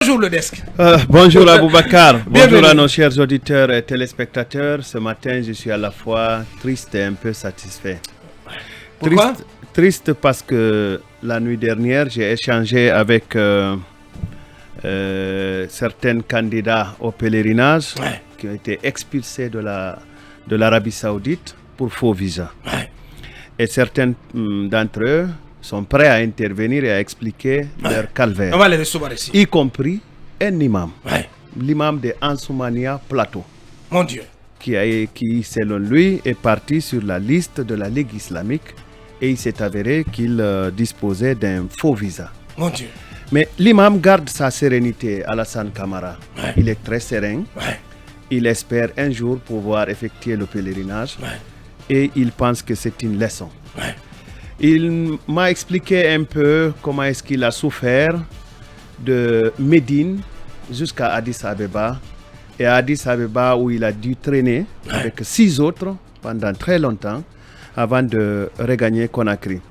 Bonjour le desk. Bonjour Aboubakar, bonjour à nos chers auditeurs et téléspectateurs. Ce matin, je suis à la fois triste et un peu satisfait. Pourquoi? Triste parce que la nuit dernière, j'ai échangé avec certains candidats au pèlerinage qui ont été expulsés de l'Arabie Saoudite pour faux visa. Et certains d'entre eux sont prêts à intervenir et à expliquer leur calvaire. On va les recevoir ici. Y compris un imam, l'imam de Ansoumania Plateau. Mon Dieu. Qui, selon lui, est parti sur la liste de la Ligue islamique et il s'est avéré qu'il disposait d'un faux visa. Mon Dieu. Mais l'imam garde sa sérénité, Alassane Camara. Il est très serein. Il espère un jour pouvoir effectuer le pèlerinage et il pense que c'est une leçon. Il m'a expliqué un peu comment est-ce qu'il a souffert de Médine jusqu'à Addis Abeba. Et à Addis Abeba où il a dû traîner avec 6 autres pendant très longtemps avant de regagner Conakry.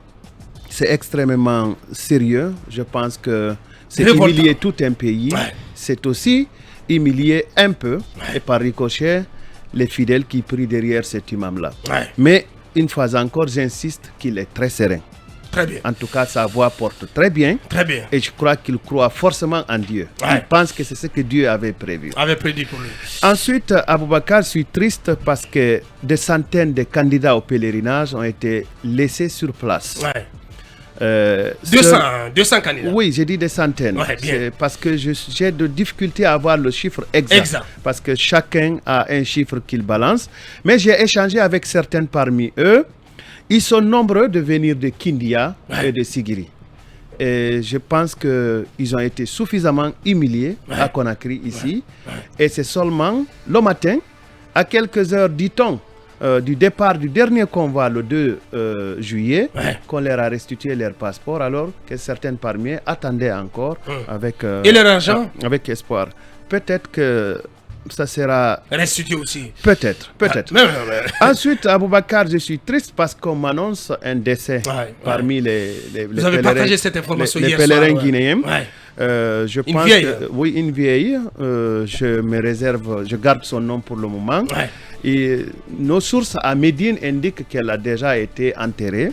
C'est extrêmement sérieux. Je pense que c'est humilier tout un pays. C'est aussi humilier un peu, et par ricochet, les fidèles qui prient derrière cet imam-là. Mais une fois encore, j'insiste qu'il est très serein. Très bien. En tout cas, sa voix porte très bien. Très bien. Et je crois qu'il croit forcément en Dieu. Il pense que c'est ce que Dieu avait prévu. Avait prédit pour lui. Ensuite, Aboubakar, je suis triste parce que des centaines de candidats au pèlerinage ont été laissés sur place. 200 candidats. Oui, j'ai dit des centaines. C'est parce que j'ai de difficultés à avoir le chiffre exact. Parce que chacun a un chiffre qu'il balance. Mais j'ai échangé avec certains parmi eux. Ils sont nombreux de venir de Kindia et de Sigiri. Et je pense qu'ils ont été suffisamment humiliés à Conakry ici. Et c'est seulement le matin, à quelques heures, dit-on, du départ du dernier convoi le 2 juillet, qu'on leur a restitué leur passeport, alors que certaines parmi eux attendaient encore avec, et leur argent avec espoir. Peut-être que ça sera restitué aussi. Peut-être. Ensuite, Aboubakar, je suis triste parce qu'on m'annonce un décès parmi les Vous avez partagé cette information hier pèlerins soir, guinéens. Je pense que, oui, une vieille. Je me réserve, je garde son nom pour le moment. Et nos sources à Médine indiquent qu'elle a déjà été enterrée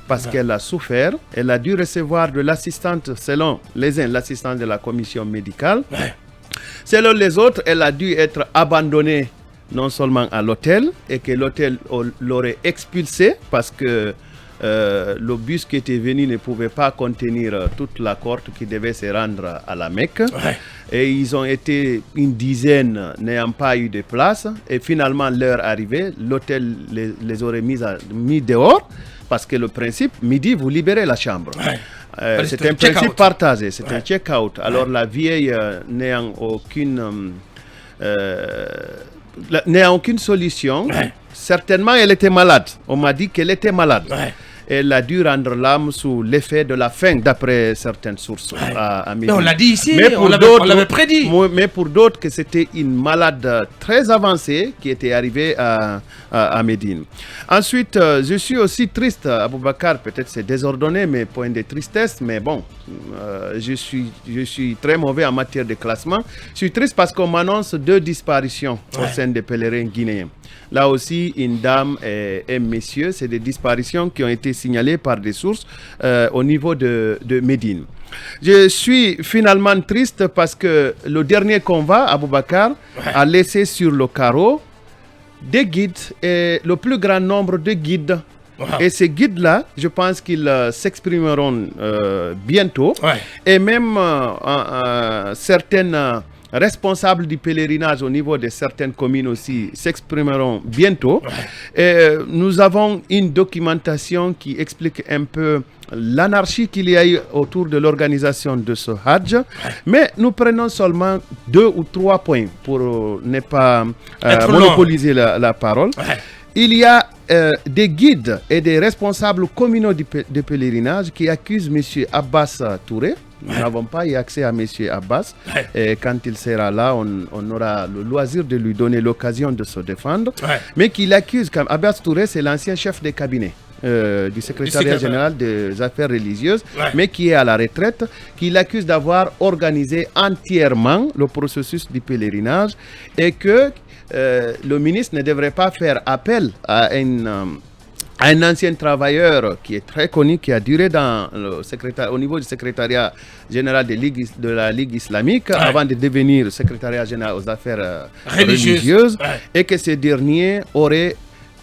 parce qu'elle a souffert. Elle a dû recevoir de l'assistante, selon les uns, l'assistante de la commission médicale. Selon les autres, elle a dû être abandonnée non seulement à l'hôtel et que l'hôtel l'aurait expulsée parce que le bus qui était venu ne pouvait pas contenir toute la cohorte qui devait se rendre à la Mecque. Et ils ont été une dizaine n'ayant pas eu de place. Et finalement, leur arrivée, l'hôtel les aurait mis dehors parce que le principe, midi, vous libérez la chambre. C'est un principe partagé, c'est un check-out. Alors la vieille n'ayant aucune solution, certainement elle était malade. On m'a dit qu'elle était malade. Elle a dû rendre l'âme sous l'effet de la faim, d'après certaines sources à Médine. On l'a dit ici, on l'avait prédit. Mais pour d'autres, que c'était une malade très avancée qui était arrivée à Médine. Ensuite, je suis aussi triste, Aboubakar, peut-être c'est désordonné, mes points de tristesse, mais bon, je suis très mauvais en matière de classement. Je suis triste parce qu'on m'annonce 2 disparitions au sein des pèlerins guinéens. Là aussi, une dame et un monsieur, c'est des disparitions qui ont été signalées par des sources au niveau de Médine. Je suis finalement triste parce que le dernier convoi, Aboubakar, a laissé sur le carreau des guides et le plus grand nombre de guides. Et ces guides-là, je pense qu'ils s'exprimeront bientôt. Et même certaines responsables du pèlerinage au niveau de certaines communes aussi s'exprimeront bientôt. Et nous avons une documentation qui explique un peu l'anarchie qu'il y a eu autour de l'organisation de ce Hajj. Mais nous prenons seulement 2 ou 3 points pour ne pas monopoliser la parole. Il y a des guides et des responsables communaux de pèlerinage qui accusent M. Abbas Touré. Nous n'avons pas eu accès à M. Abbas. Et quand il sera là, on aura le loisir de lui donner l'occasion de se défendre. Mais qu'il accuse, comme Abbas Touré, c'est l'ancien chef de cabinet du secrétariat général des affaires religieuses, mais qui est à la retraite, qui l'accuse d'avoir organisé entièrement le processus du pèlerinage et que le ministre ne devrait pas faire appel à un ancien travailleur qui est très connu, qui a duré au niveau du secrétariat général de la Ligue islamique avant de devenir secrétariat général aux affaires religieuses et que ce dernier aurait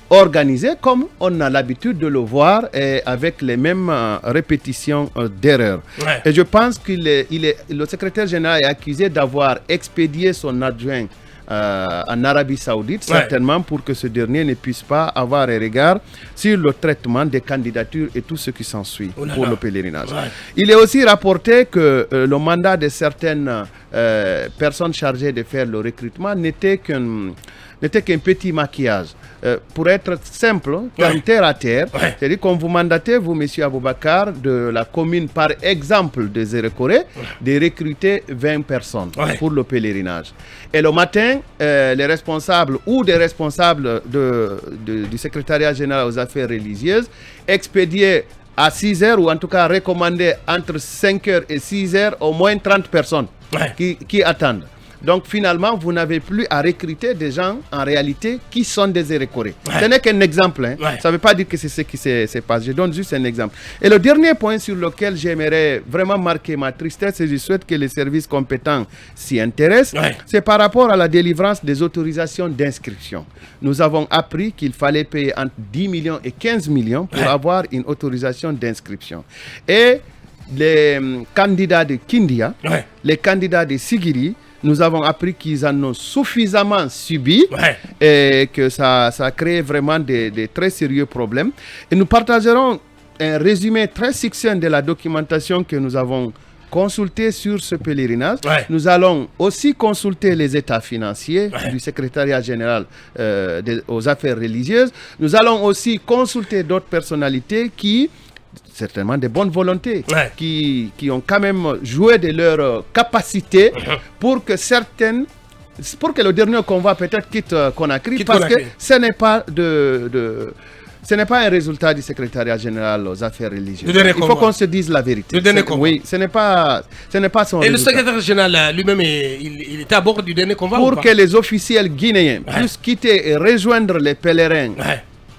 organisé comme on a l'habitude de le voir et avec les mêmes répétitions d'erreurs. Et je pense que le secrétaire général est accusé d'avoir expédié son adjoint en Arabie Saoudite, certainement pour que ce dernier ne puisse pas avoir un regard sur le traitement des candidatures et tout ce qui s'ensuit pour le pèlerinage. Il est aussi rapporté que le mandat de certaines personnes chargées de faire le recrutement n'était qu'un petit maquillage. Pour être simple, terre à terre, c'est-à-dire qu'on vous mandatez, vous, M. Aboubakar, de la commune, par exemple, de Zérekoré, de recruter 20 personnes pour le pèlerinage. Et le matin, les responsables ou des responsables du secrétariat général aux affaires religieuses expédiaient à 6 heures, ou en tout cas recommandaient entre 5 heures et 6 heures, au moins 30 personnes qui attendent. Donc finalement, vous n'avez plus à recruter des gens en réalité qui sont des Zérekoré. Ce n'est qu'un exemple. Ça ne veut pas dire que c'est ce qui se passe. Je donne juste un exemple. Et le dernier point sur lequel j'aimerais vraiment marquer ma tristesse, et je souhaite que les services compétents s'y intéressent, c'est par rapport à la délivrance des autorisations d'inscription. Nous avons appris qu'il fallait payer entre 10 millions et 15 millions pour avoir une autorisation d'inscription. Et les candidats de Kindia, les candidats de Sigiri, nous avons appris qu'ils en ont suffisamment subi et que ça a créé vraiment des très sérieux problèmes. Et nous partagerons un résumé très succinct de la documentation que nous avons consultée sur ce pèlerinage. Nous allons aussi consulter les états financiers du secrétariat général aux affaires religieuses. Nous allons aussi consulter d'autres personnalités qui, certainement de bonne volonté, qui ont quand même joué de leur capacité pour que le dernier convoi peut-être quitte Conakry, parce que ce n'est pas ce n'est pas un résultat du secrétariat général aux affaires religieuses. Il faut qu'on se dise la vérité. Oui, ce n'est pas son résultat. Et le secrétaire général lui-même, il était à bord du dernier convoi? Pour que les officiels guinéens puissent quitter et rejoindre les pèlerins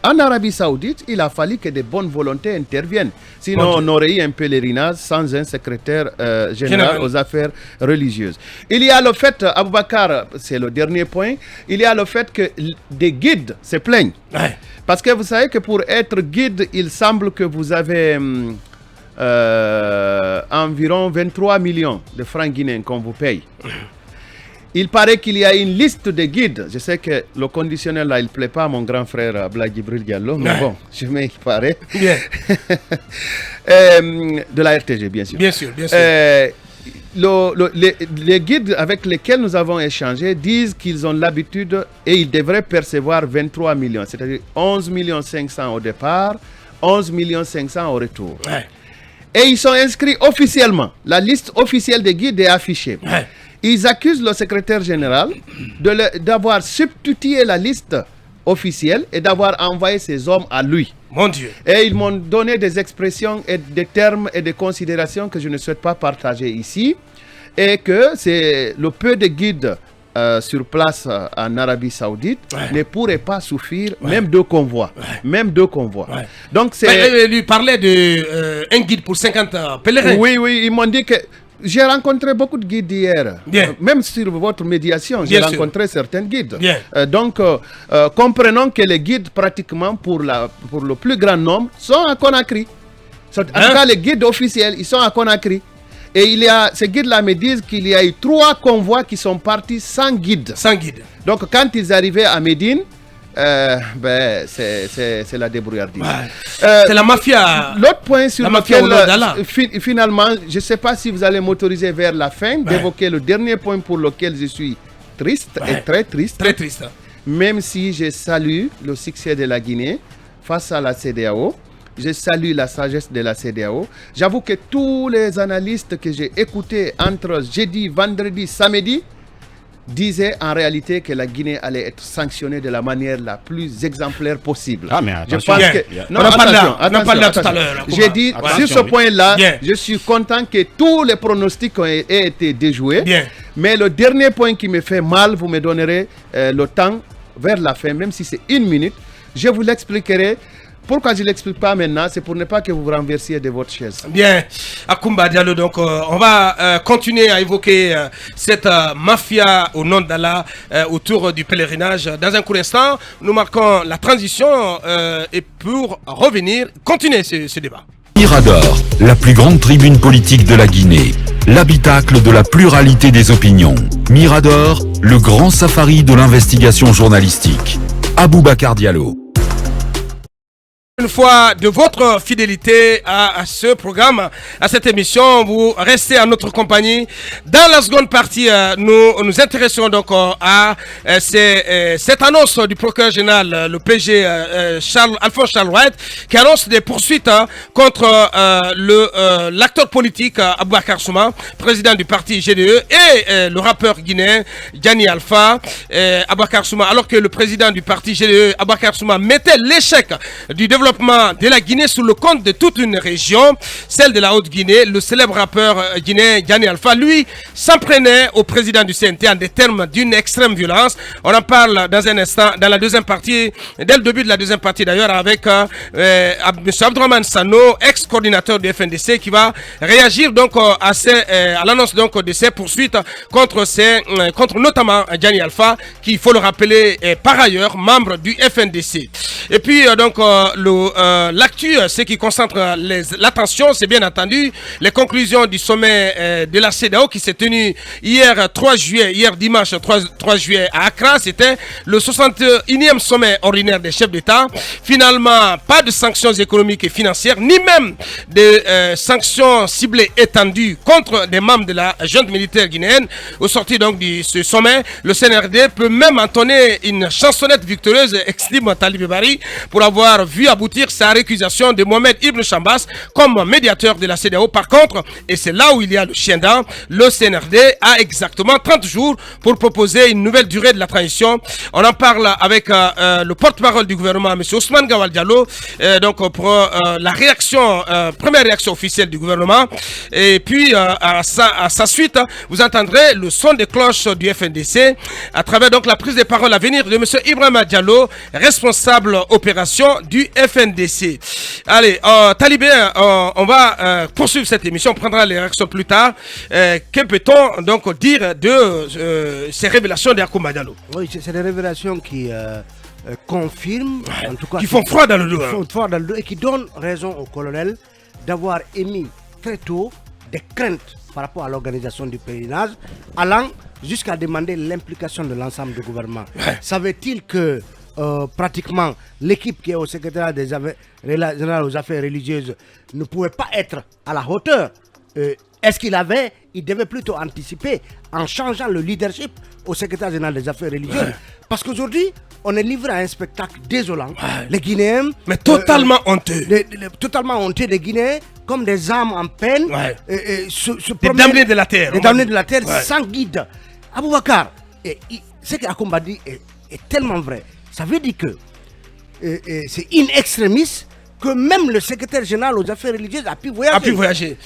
en Arabie Saoudite, il a fallu que de bonnes volontés interviennent. Sinon, on aurait eu un pèlerinage sans un secrétaire général aux affaires religieuses. Il y a le fait, Aboubakar, c'est le dernier point, il y a le fait que des guides se plaignent. Parce que vous savez que pour être guide, il semble que vous avez environ 23 millions de francs guinéens qu'on vous paye. Il paraît qu'il y a une liste de guides. Je sais que le conditionnel là, il ne plaît pas à mon grand frère Blague Gibril Diallo, mais bon, je mets, il paraît. De la RTG, bien sûr. Bien sûr. Les guides avec lesquels nous avons échangé disent qu'ils ont l'habitude et ils devraient percevoir 23 millions, c'est-à-dire 11 500 000 au départ, 11 500 000 au retour. Et ils sont inscrits officiellement. La liste officielle des guides est affichée. Ils accusent le secrétaire général d'avoir substitué la liste officielle et d'avoir envoyé ses hommes à lui. Mon Dieu. Et ils m'ont donné des expressions et des termes et des considérations que je ne souhaite pas partager ici. Et que c'est le peu de guides sur place en Arabie Saoudite ne pourraient pas souffrir même deux convois. Donc c'est... lui parlait d'un guide pour 50 pèlerins. Oui, ils m'ont dit que... J'ai rencontré beaucoup de guides hier. Même sur votre médiation, j'ai rencontré certains guides. Donc, comprenons que les guides, pratiquement pour le plus grand nombre, sont à Conakry. En tout cas, les guides officiels, ils sont à Conakry. Et ces guides-là me disent qu'il y a eu 3 convois qui sont partis sans guide. Donc, quand ils arrivaient à Médine, c'est la débrouillardise. C'est la mafia. L'autre point sur lequel finalement, je ne sais pas si vous allez m'autoriser vers la fin d'évoquer le dernier point pour lequel je suis triste et très triste. Très triste. Même si je salue le succès de la Guinée face à la CEDEAO, je salue la sagesse de la CEDEAO. J'avoue que tous les analystes que j'ai écoutés entre jeudi, vendredi, samedi, disait en réalité que la Guinée allait être sanctionnée de la manière la plus exemplaire possible. Ah, mais attention. Je pense que... Non, on en parle là tout à l'heure. J'ai dit, sur ce point-là, je suis content que tous les pronostics aient été déjoués. Bien. Mais le dernier point qui me fait mal, vous me donnerez le temps vers la fin, même si c'est 1 minute. Je vous l'expliquerai. Pourquoi je ne l'explique pas maintenant? C'est pour ne pas que vous vous renversiez de votre chaise. Bien, Akoumba Diallo, donc on va continuer à évoquer cette mafia au nom d'Allah autour du pèlerinage. Dans un court instant, nous marquons la transition et pour revenir, continuer ce débat. Mirador, la plus grande tribune politique de la Guinée, l'habitacle de la pluralité des opinions. Mirador, le grand safari de l'investigation journalistique. Aboubacar Diallo. Une fois de votre fidélité à ce programme, à cette émission, vous restez à notre compagnie. Dans la seconde partie, nous nous intéresserons donc à cette annonce du procureur général, le PG Alphonse Charles White, qui annonce des poursuites contre l'acteur politique Aboubacar Souma, président du parti GDE, et le rappeur guinéen Gianni Alpha. Aboubacar Souma, alors que le président du parti GDE, Aboubacar Souma, mettait l'échec du développement de la Guinée sous le compte de toute une région, celle de la Haute-Guinée, le célèbre rappeur guinéen Gianni Alpha, lui, s'en prenait au président du CNT en des termes d'une extrême violence. On en parle dans un instant, dans la deuxième partie, dès le début de la deuxième partie d'ailleurs, avec M. Abdourahmane Sano, ex-coordinateur du FNDC, qui va réagir donc à l'annonce donc de ces poursuites contre notamment Gianni Alpha, qui, il faut le rappeler, est par ailleurs membre du FNDC. Et puis donc l'actu, ce qui concentre l'attention, c'est bien entendu les conclusions du sommet de la CEDEAO qui s'est tenu hier dimanche 3 juillet à Accra. C'était le 61e sommet ordinaire des chefs d'État. Finalement, pas de sanctions économiques et financières, ni même de sanctions ciblées étendues contre des membres de la junte militaire guinéenne. Au sorti donc de ce sommet, le CNRD peut même entonner une chansonnette victorieuse, exprime Talibé Bari, pour avoir vu aboutir sa récusation de Mohamed Ibn Chambas comme médiateur de la CEDEAO. Par contre, et c'est là où il y a le chien dent, le CNRD a exactement 30 jours pour proposer une nouvelle durée de la transition. On en parle avec le porte-parole du gouvernement, M. Ousmane Gawal Diallo, donc pour la réaction, première réaction officielle du gouvernement. Et puis, à sa suite, vous entendrez le son des cloches du FNDC à travers donc la prise de parole à venir de M. Ibrahima Diallo, responsable opération du FNDC. Allez, Talibé, on va poursuivre cette émission, on prendra les réactions plus tard. Que peut-on donc dire de ces révélations d'Akoumba Diallo? Oui, c'est des révélations qui confirment, en tout cas, qui font froid dans le dos. Qui font froid dans le dos et qui donnent raison au colonel d'avoir émis très tôt des craintes par rapport à l'organisation du pèlerinage, allant jusqu'à demander l'implication de l'ensemble du gouvernement. Savait-il que pratiquement l'équipe qui est au secrétariat des affaires générales aux affaires religieuses ne pouvait pas être à la hauteur? Est-ce il devait plutôt anticiper en changeant le leadership au secrétaire général des affaires religieuses? Parce qu'aujourd'hui, on est livré à un spectacle désolant. Les Guinéens... Mais totalement honteux. Totalement honteux, les Guinéens, comme des âmes en peine. Des damnés de la terre. Des damnés de la terre, sans guide. Aboubacar, ce qu'Akoumba dit est tellement vrai. Ça veut dire que c'est in extremis que même le secrétaire général aux affaires religieuses a pu voyager.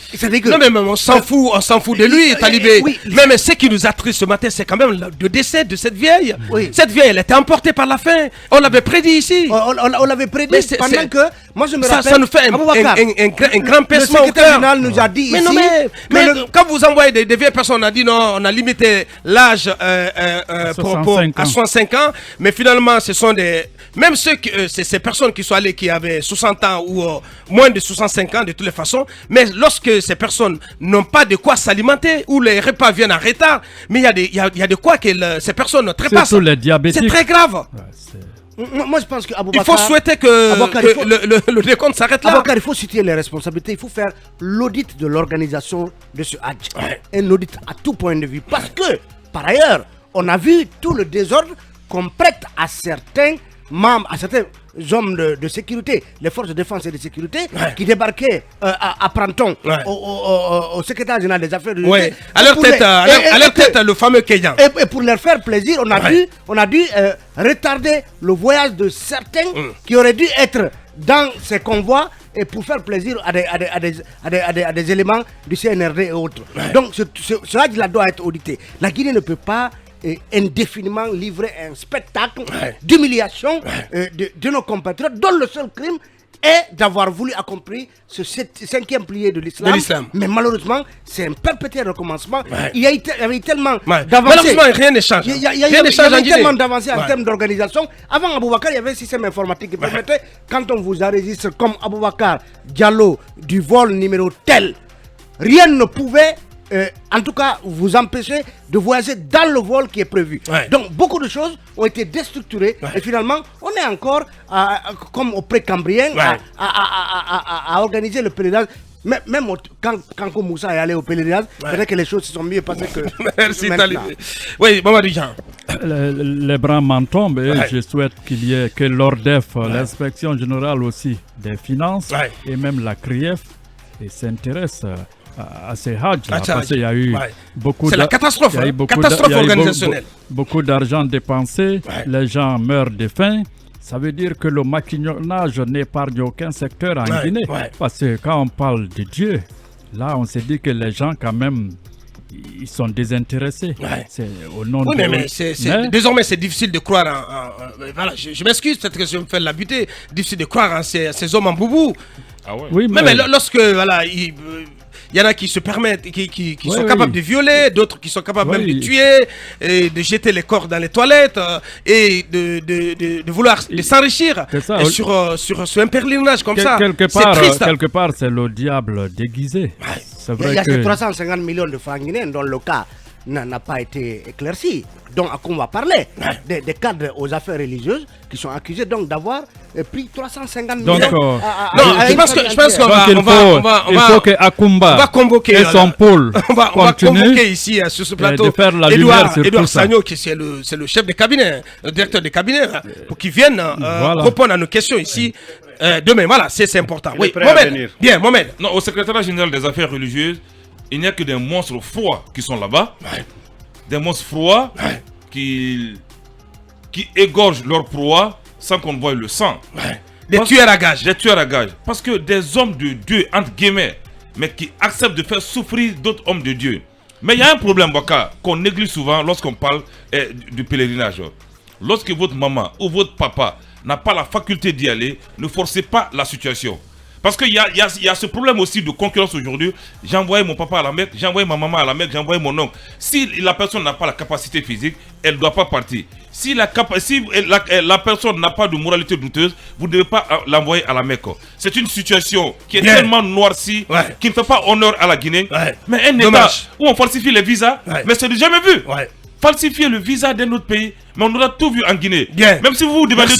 Non mais on s'en fout de lui, Talibé. Mais ce qui nous attriste ce matin, c'est quand même le décès de cette vieille. Cette vieille, elle était emportée par la faim. On l'avait prédit ici. On l'avait prédit pendant que... Moi je me rappelle... Ça nous fait un grand pincement au cœur. Le secrétaire général nous a dit ici... Mais quand vous envoyez des vieilles personnes, on a dit non, on a limité l'âge à 65 ans. Mais finalement, ce sont des... Même ces personnes qui sont allées, qui avaient 60 ans ou moins de 65 ans de toutes les façons, mais lorsque ces personnes n'ont pas de quoi s'alimenter ou les repas viennent en retard, mais il y a de quoi que ces personnes trépassent. C'est très grave. Moi je pense qu'Aboubacar... Il faut souhaiter que le décompte s'arrête là. Aboubacar, il faut situer les responsabilités, il faut faire l'audit de l'organisation de ce Hajj. Un audit à tout point de vue. Parce que, par ailleurs, on a vu tout le désordre qu'on prête à certains membres, à certains hommes de sécurité, les forces de défense et de sécurité, qui débarquaient à Pranton, au secrétaire général des affaires de l'Union. À leur tête, le fameux Kenyan. Et pour leur faire plaisir, on a dû retarder le voyage de certains qui auraient dû être dans ces convois et pour faire plaisir à des éléments du CNRD et autres. Donc cela doit être audité. La Guinée ne peut pas indéfiniment livrer un spectacle d'humiliation de nos compatriotes dont le seul crime est d'avoir voulu accomplir ce 5e pilier de l'islam. Mais malheureusement, c'est un perpétuel recommencement. Il y avait tellement d'avancées. Malheureusement, rien ne change. Il y avait tellement d'avancées en termes d'organisation. Avant Aboubakar, il y avait un système informatique qui permettait, quand on vous enregistre comme Aboubakar Diallo du vol numéro tel, rien ne pouvait en tout cas vous empêcher de voyager dans le vol qui est prévu. Donc beaucoup de choses ont été déstructurées et finalement on est encore comme au pré-cambrien à organiser le pèlerinage. Même quand Moussa est allé au pèlerinage, c'est vrai que les choses se sont mieux passées que merci Talib. Oui, Mamadou Jean. Les bras m'en tombent et je souhaite qu'il y ait que l'ORDEF, l'inspection générale aussi des finances et même la CRIEF s'intéresse à ces Hajj, parce qu'il y a eu beaucoup c'est la catastrophe, organisationnelle. Beaucoup d'argent dépensé, les gens meurent de faim. Ça veut dire que le maquignonnage n'épargne aucun secteur en Guinée. Parce que quand on parle de Dieu, là on se dit que les gens quand même ils sont désintéressés. C'est au nom de... Désormais c'est difficile de croire voilà, je m'excuse, peut-être que je vais me faire la butée. Difficile de croire en ces hommes en boubou. Oui, mais lorsque voilà, il y en a qui se permettent, qui sont capables de violer, d'autres qui sont capables même de tuer, et de jeter les corps dans les toilettes, et de vouloir s'enrichir sur un pèlerinage comme ça. Quelque part, c'est le diable déguisé. C'est vrai il y a ces 350 millions de francs guinéens dont le cas n'a pas été éclairci. Donc, à quoi on va parler des cadres aux affaires religieuses qui sont accusés donc d'avoir pris 350 millions. Je pense qu'il faut que Akumba et son pôle on va convoquer ici sur ce plateau Edouard Sagno, qui c'est le chef de cabinet, le directeur de cabinet, pour qu'il vienne répondre à nos questions ici. Demain, voilà, c'est important. Oui, Mohamed. Non, au secrétariat général des affaires religieuses, il n'y a que des monstres froids qui sont là-bas. Des monstres froids qui égorgent leur proie sans qu'on voie le sang. Des tueurs à gages. Des tueurs à gages. Parce que des hommes de Dieu, entre guillemets, mais qui acceptent de faire souffrir d'autres hommes de Dieu. Mais il y a un problème, Baka, qu'on néglige souvent lorsqu'on parle du pèlerinage. Lorsque votre maman ou votre papa n'a pas la faculté d'y aller, ne forcez pas la situation. Parce qu'il y a ce problème aussi de concurrence aujourd'hui. J'ai envoyé mon papa à la Mecque, j'ai envoyé ma maman à la Mecque, j'ai envoyé mon oncle. Si la personne n'a pas la capacité physique, elle ne doit pas partir. Si la personne n'a pas de moralité douteuse, vous ne devez pas l'envoyer à la Mecque. C'est une situation qui est tellement noircie, qui ne fait pas honneur à la Guinée. Mais un État où on falsifie les visas, mais c'est jamais vu. Falsifier le visa d'un autre pays, mais on aura tout vu en Guinée. Même si vous demandez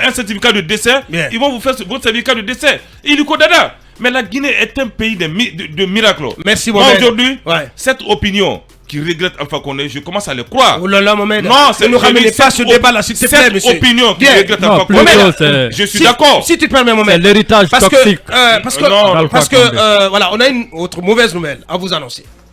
un certificat de décès, ils vont vous faire votre certificat de décès. Il est Kodada. Mais la Guinée est un pays de miracles. Merci, Mohamed. Aujourd'hui, cette opinion qui regrette Alpha Condé, je commence à le croire. Oh là là, Mohamed. Non, c'est ne ramenez pas ce débat là, s'il te plaît, monsieur. Cette opinion qui regrette Alpha Condé, je suis d'accord. Si tu te permets, Mohamed. C'est l'héritage toxique. Parce que voilà, on a une autre mauvaise nouvelle à vous annoncer.